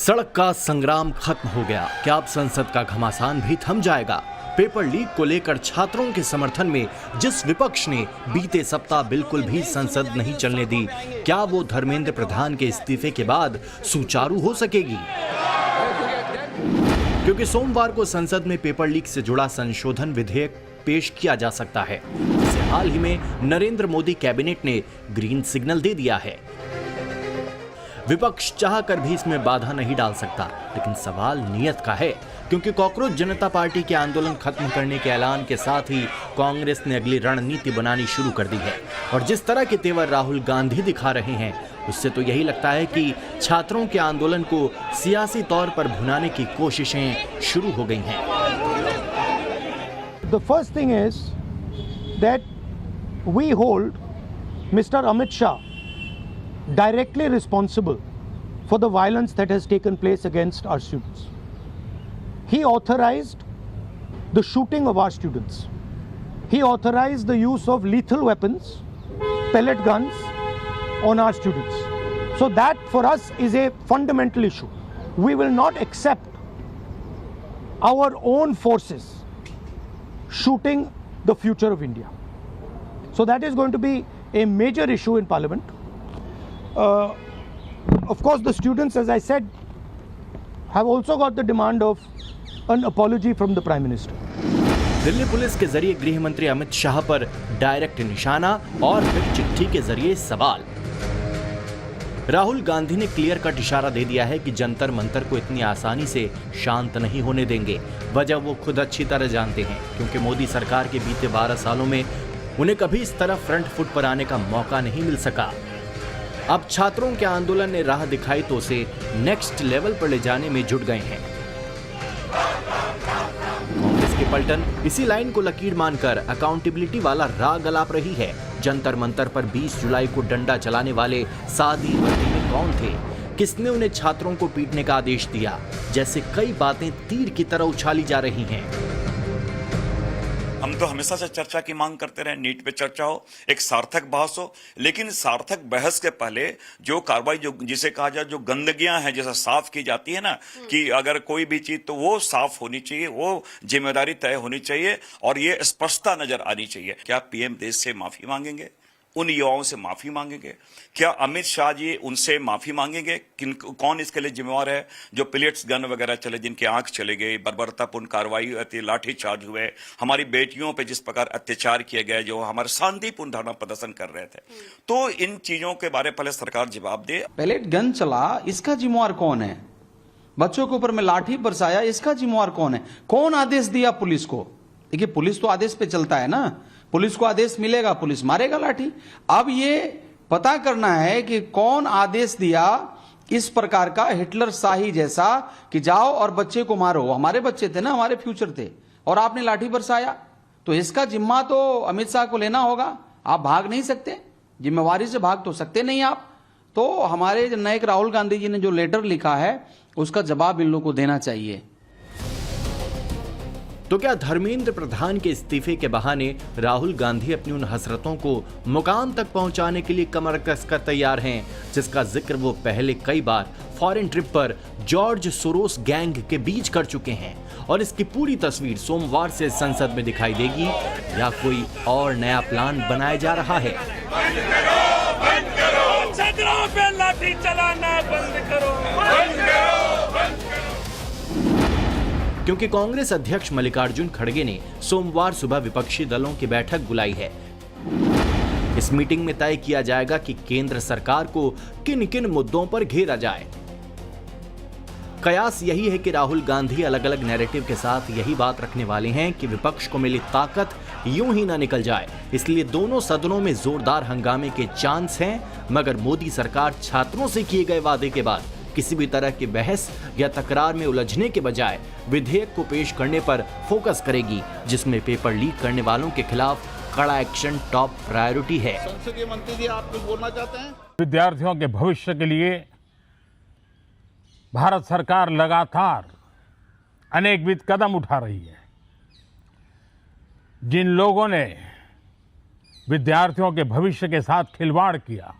सड़क का संग्राम खत्म हो गया। क्या अब संसद का घमासान भी थम जाएगा? पेपर लीक को लेकर छात्रों के समर्थन में जिस विपक्ष ने बीते सप्ताह बिल्कुल भी संसद नहीं चलने दी, क्या वो धर्मेंद्र प्रधान के इस्तीफे के बाद सुचारू हो सकेगी? क्योंकि सोमवार को संसद में पेपर लीक से जुड़ा संशोधन विधेयक पेश किया जा सकता है, जिसे हाल ही में नरेंद्र मोदी कैबिनेट ने ग्रीन सिग्नल दे दिया है। विपक्ष चाहकर भी इसमें बाधा नहीं डाल सकता, लेकिन सवाल नियत का है, क्योंकि कॉकरोच जनता पार्टी के आंदोलन खत्म करने के ऐलान के साथ ही कांग्रेस ने अगली रणनीति बनानी शुरू कर दी है। और जिस तरह के तेवर राहुल गांधी दिखा रहे हैं, उससे तो यही लगता है कि छात्रों के आंदोलन को सियासी तौर पर भुनाने की कोशिशें शुरू हो गई हैं। The first thing is that we hold Mr. Amit Shah directly responsible for the violence that has taken place against our students. He authorized the shooting of our students. He authorized the use of lethal weapons, pellet guns on our students. So that for us is a fundamental issue. We will not accept our own forces shooting the future of India. So that is going to be a major issue in Parliament. Of course, the students, as I said, have also got the demand of an apology from the Prime Minister. Delhi police के जरिए गृह मंत्री अमित शाह पर direct निशाना और फिर चिट्ठी के जरिए सवाल। राहुल गांधी ने क्लियर कट इशारा दे दिया है कि जंतर मंतर को इतनी आसानी से शांत नहीं होने देंगे। वजह वो खुद अच्छी तरह जानते हैं, क्योंकि मोदी सरकार के बीते 12 सालों में उन्हें कभी इस तरह फ्रंट फुट पर आने का मौका नहीं मिल सका। अब छात्रों के आंदोलन ने राह दिखाई तो उसे नेक्स्ट लेवल पर ले जाने में जुट गए हैं। कांग्रेस की पलटन इसी लाइन को लकीर मानकर अकाउंटेबिलिटी वाला राग अलाप रही है। जंतर मंतर पर 20 जुलाई को डंडा चलाने वाले सादी वर्दी में कौन थे? किसने उन्हें छात्रों को पीटने का आदेश दिया? जैसे कई बातें तीर की तरह उछाली जा रही हैं। हम तो हमेशा से चर्चा की मांग करते रहे, नीट पे चर्चा हो, एक सार्थक बहस हो, लेकिन सार्थक बहस के पहले जो कार्रवाई, जो जिसे कहा जाए, जो गंदगियां हैं जैसा साफ की जाती है ना, कि अगर कोई भी चीज तो वो साफ होनी चाहिए, वो जिम्मेदारी तय होनी चाहिए और ये स्पष्टता नजर आनी चाहिए। क्या पीएम देश से माफी मांगेंगे? उन युवाओं से माफी मांगेंगे? क्या अमित शाह जी उनसे माफी मांगेंगे? कौन इसके लिए जिम्मेवार है? जो पिलेट्स गन वगैरह चले, जिनके आंख चले गए, बर्बरतापूर्ण कार्रवाई होती, लाठी चार्ज हुए, हमारी बेटियों पे जिस प्रकार अत्याचार किए गए, जो हमारे शांतिपूर्ण धरना प्रदर्शन कर रहे थे, तो इन चीजों के बारे पहले सरकार जवाब दे। पैलेट गन चला, इसका जिम्मेवार कौन है? बच्चों के ऊपर में लाठी बरसाया, इसका जिम्मेवार कौन है? कौन आदेश दिया पुलिस को? देखिए, पुलिस तो आदेश पे चलता है ना, पुलिस को आदेश मिलेगा, पुलिस मारेगा लाठी। अब ये पता करना है कि कौन आदेश दिया इस प्रकार का हिटलर शाही जैसा कि जाओ और बच्चे को मारो। हमारे बच्चे थे ना, हमारे फ्यूचर थे, और आपने लाठी बरसाया, तो इसका जिम्मा तो अमित शाह को लेना होगा। आप भाग नहीं सकते, जिम्मेवारी से भाग तो सकते नहीं आप। तो हमारे नायक राहुल गांधी जी ने जो लेटर लिखा है, उसका जवाब इन लोगों को देना चाहिए। तो क्या धर्मेंद्र प्रधान के इस्तीफे के बहाने राहुल गांधी अपनी उन हसरतों को मुकाम तक पहुंचाने के लिए कमर कसकर तैयार हैं, जिसका जिक्र वो पहले कई बार फॉरेन ट्रिप पर जॉर्ज सोरोस गैंग के बीच कर चुके हैं? और इसकी पूरी तस्वीर सोमवार से संसद में दिखाई देगी, या कोई और नया प्लान बनाया जा रहा है? बंद करो, बंद करो, छात्रों पे लाठी चलाना बंद करो, बंद करो, बंद करो। क्योंकि कांग्रेस अध्यक्ष मल्लिकार्जुन खड़गे ने सोमवार सुबह विपक्षी दलों की बैठक बुलाई है। इस मीटिंग में तय किया जाएगा कि केंद्र सरकार को किन किन मुद्दों पर घेरा जाए। कयास यही है कि राहुल गांधी अलग अलग नैरेटिव के साथ यही बात रखने वाले हैं कि विपक्ष को मिली ताकत यूं ही ना निकल जाए। इसलिए दोनों सदनों में जोरदार हंगामे के चांस हैं, मगर मोदी सरकार छात्रों से किए गए वादे के बाद किसी भी तरह की बहस या तकरार में उलझने के बजाय विधेयक को पेश करने पर फोकस करेगी, जिसमें पेपर लीक करने वालों के खिलाफ कड़ा एक्शन टॉप प्रायोरिटी है। संसदीय मंत्री जी, आप कुछ बोलना चाहते हैं? विद्यार्थियों के भविष्य के लिए भारत सरकार लगातार अनेकविध कदम उठा रही है। जिन लोगों ने विद्यार्थियों के भविष्य के साथ खिलवाड़ किया,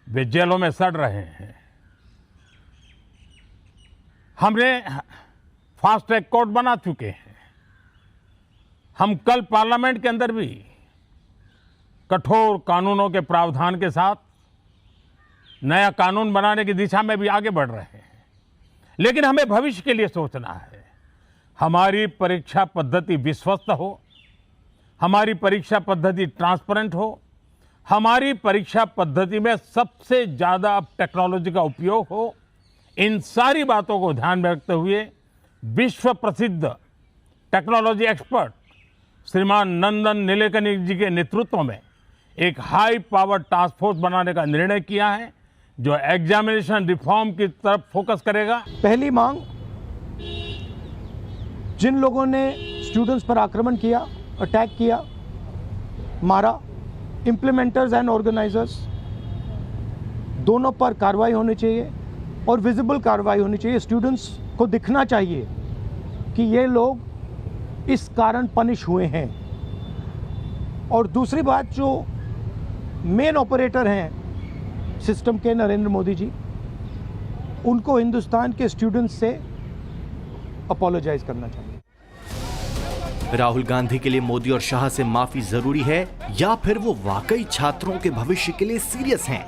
वे जेलों में सड़ रहे हैं। हमने फास्ट ट्रैक कोर्ट बना चुके हैं। हम कल पार्लियामेंट के अंदर भी कठोर कानूनों के प्रावधान के साथ नया कानून बनाने की दिशा में भी आगे बढ़ रहे हैं। लेकिन हमें भविष्य के लिए सोचना है। हमारी परीक्षा पद्धति विश्वस्त हो, हमारी परीक्षा पद्धति ट्रांसपेरेंट हो, हमारी परीक्षा पद्धति में सबसे ज्यादा अब टेक्नोलॉजी का उपयोग हो। इन सारी बातों को ध्यान में रखते हुए विश्व प्रसिद्ध टेक्नोलॉजी एक्सपर्ट श्रीमान नंदन नीलेकनी जी के नेतृत्व में एक हाई पावर टास्क फोर्स बनाने का निर्णय किया है, जो एग्जामिनेशन रिफॉर्म की तरफ फोकस करेगा। पहली मांग, जिन लोगों ने स्टूडेंट्स पर आक्रमण किया, अटैक किया, मारा, इम्प्लीमेंटर्स एंड ऑर्गेनाइजर्स दोनों पर कार्रवाई होनी चाहिए और विजिबल कार्रवाई होनी चाहिए। स्टूडेंट्स को दिखना चाहिए कि ये लोग इस कारण पनिश हुए हैं। और दूसरी बात, जो मेन ऑपरेटर हैं सिस्टम के, नरेंद्र मोदी जी, उनको हिंदुस्तान के स्टूडेंट्स से अपोलोजाइज करना चाहिए। राहुल गांधी के लिए मोदी और शाह से माफी जरूरी है या फिर वो वाकई छात्रों के भविष्य के लिए सीरियस हैं?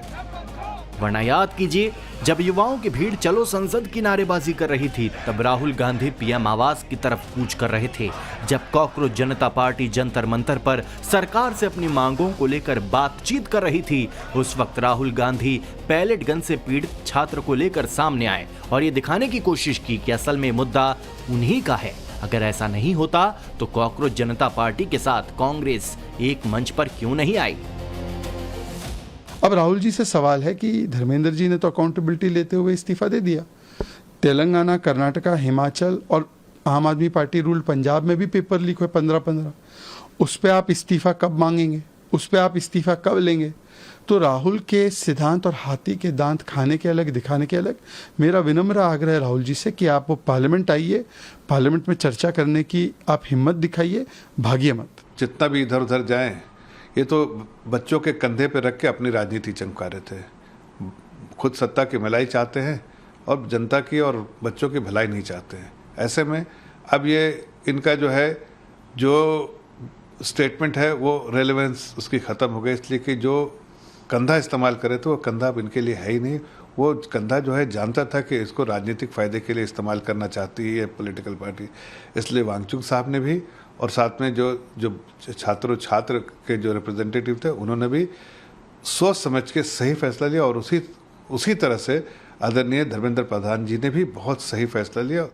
वरना याद कीजिए, जब युवाओं की भीड़ चलो संसद की नारेबाजी कर रही थी, तब राहुल गांधी पीएम आवास की तरफ कूच कर रहे थे। जब कॉकरोच जनता पार्टी जंतर मंतर पर सरकार से अपनी मांगों को लेकर बातचीत कर रही थी, उस वक्त राहुल गांधी पैलेट गन से पीड़ित छात्र को लेकर सामने आए और ये दिखाने की कोशिश की कि असल में मुद्दा उन्हीं का है। अगर ऐसा नहीं होता तो कॉकरोच जनता पार्टी के साथ कांग्रेस एक मंच पर क्यों नहीं आई? अब राहुल जी से सवाल है कि धर्मेंद्र जी ने तो अकाउंटेबिलिटी लेते हुए इस्तीफा दे दिया। तेलंगाना, कर्नाटका, हिमाचल और आम आदमी पार्टी रूल पंजाब में भी पेपर लीक हुए 15-15। उस पर आप इस्तीफा कब मांगेंगे? उस पर आप इस्तीफा कब लेंगे? तो राहुल के सिद्धांत और हाथी के दांत खाने के अलग, दिखाने के अलग। मेरा विनम्र आग्रह है राहुल जी से कि आप वो पार्लियामेंट आइए, पार्लियामेंट में चर्चा करने की आप हिम्मत दिखाइए, भागिए मत। जितना भी इधर उधर जाएं, ये तो बच्चों के कंधे पे रख के अपनी राजनीति चमका रहे थे। खुद सत्ता की भलाई चाहते हैं और जनता की और बच्चों की भलाई नहीं चाहते हैं। ऐसे में अब ये इनका जो स्टेटमेंट है वो रेलेवेंस उसकी ख़त्म हो गई, इसलिए कि जो कंधा इस्तेमाल करे थे वो कंधा अब इनके लिए है ही नहीं। वो कंधा जानता था कि इसको राजनीतिक फ़ायदे के लिए इस्तेमाल करना चाहती है पॉलिटिकल पार्टी। इसलिए वांगचुक साहब ने भी और साथ में जो छात्र के जो रिप्रेजेंटेटिव थे, उन्होंने भी सोच समझ के सही फैसला लिया और उसी तरह से आदरणीय धर्मेंद्र प्रधान जी ने भी बहुत सही फैसला लिया।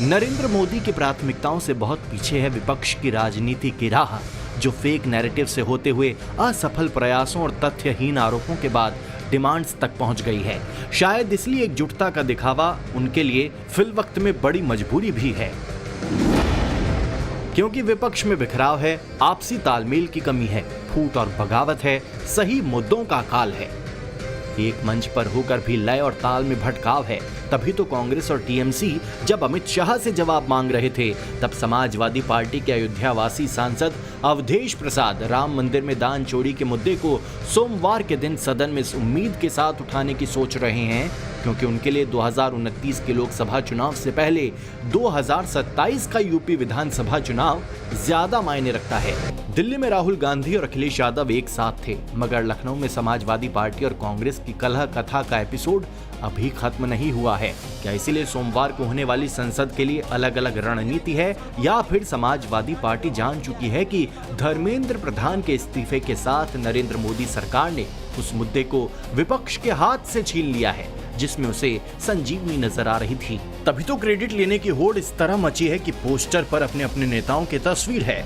नरेंद्र मोदी की प्राथमिकताओं से बहुत पीछे है विपक्ष की राजनीति की राह, जो फेक नैरेटिव से होते हुए असफल प्रयासों और तथ्यहीन आरोपों के बाद डिमांड्स तक पहुंच गई है। शायद इसलिए एकजुटता का दिखावा उनके लिए फिल वक्त में बड़ी मजबूरी भी है, क्योंकि विपक्ष में बिखराव है, आपसी तालमेल की कमी है, फूट और बगावत है, सही मुद्दों का काल है। एक मंच पर होकर भी लय और ताल में भटकाव है। तभी तो कांग्रेस और टीएमसी जब अमित शाह से जवाब मांग रहे थे, तब समाजवादी पार्टी के अयोध्यावासी सांसद अवधेश प्रसाद राम मंदिर में दान चोरी के मुद्दे को सोमवार के दिन सदन में इस उम्मीद के साथ उठाने की सोच रहे हैं, क्योंकि उनके लिए 2029 के लोकसभा चुनाव से पहले 2027 का यूपी विधानसभा चुनाव ज्यादा मायने रखता है। दिल्ली में राहुल गांधी और अखिलेश यादव एक साथ थे, मगर लखनऊ में समाजवादी पार्टी और कांग्रेस की कलह कथा का एपिसोड अभी खत्म नहीं हुआ है। क्या इसीलिए सोमवार को होने वाली संसद के लिए अलग अलग रणनीति है, या फिर समाजवादी पार्टी जान चुकी है कि धर्मेंद्र प्रधान के इस्तीफे के साथ नरेंद्र मोदी सरकार ने उस मुद्दे को विपक्ष के हाथ से छीन लिया है जिसमें उसे संजीवनी नजर आ रही थी। तभी तो क्रेडिट लेने की होड़ इस तरह मची है कि पोस्टर पर अपने अपने नेताओं की तस्वीर है।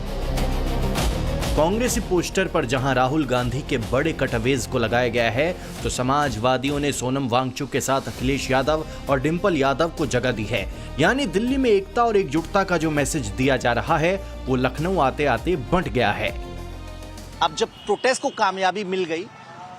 कांग्रेसी पोस्टर पर जहां राहुल गांधी के बड़े कटअवेज को लगाया गया है, तो समाजवादियों ने सोनम वांगचुक के साथ अखिलेश यादव और डिंपल यादव को जगह दी है। यानी दिल्ली में एकता और एकजुटता का जो मैसेज दिया जा रहा है, वो लखनऊ आते आते बंट गया है। अब जब प्रोटेस्ट को कामयाबी मिल गई,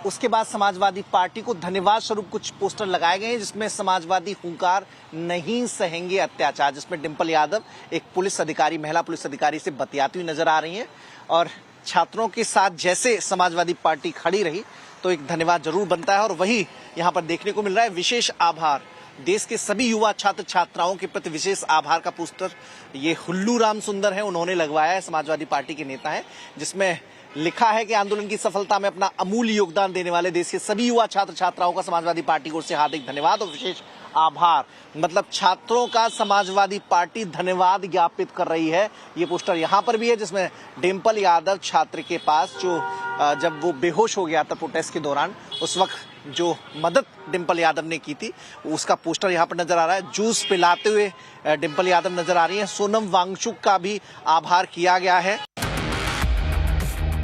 उसके बाद समाजवादी पार्टी को धन्यवाद स्वरूप कुछ पोस्टर लगाए गए हैं, जिसमें समाजवादी हुंकार नहीं सहेंगे अत्याचार, जिसमें डिंपल यादव एक पुलिस अधिकारी, महिला पुलिस अधिकारी से बतियाती हुई नजर आ रही हैं। और छात्रों के साथ जैसे समाजवादी पार्टी खड़ी रही, तो एक धन्यवाद जरूर बनता है। और वही यहाँ पर देखने को मिल रहा है, विशेष आभार देश के सभी युवा छात्र छात्राओं के प्रति विशेष आभार का पोस्टर ये हुल्लू राम सुंदर है, उन्होंने लगवाया है, समाजवादी पार्टी के नेता हैं, जिसमें लिखा है कि आंदोलन की सफलता में अपना अमूल्य योगदान देने वाले देश के सभी युवा छात्र छात्राओं का समाजवादी पार्टी की ओर से हार्दिक धन्यवाद और विशेष आभार। मतलब छात्रों का समाजवादी पार्टी धन्यवाद ज्ञापित कर रही है। ये पोस्टर यहाँ पर भी है, जिसमें डिंपल यादव छात्र के पास जो जब वो बेहोश हो गया था प्रोटेस्ट के दौरान, उस वक्त जो मदद डिंपल यादव ने की थी उसका पोस्टर यहाँ पर नजर आ रहा है। जूस पिलाते हुए डिंपल यादव नजर आ रही है। सोनम वांगचुक का भी आभार किया गया है।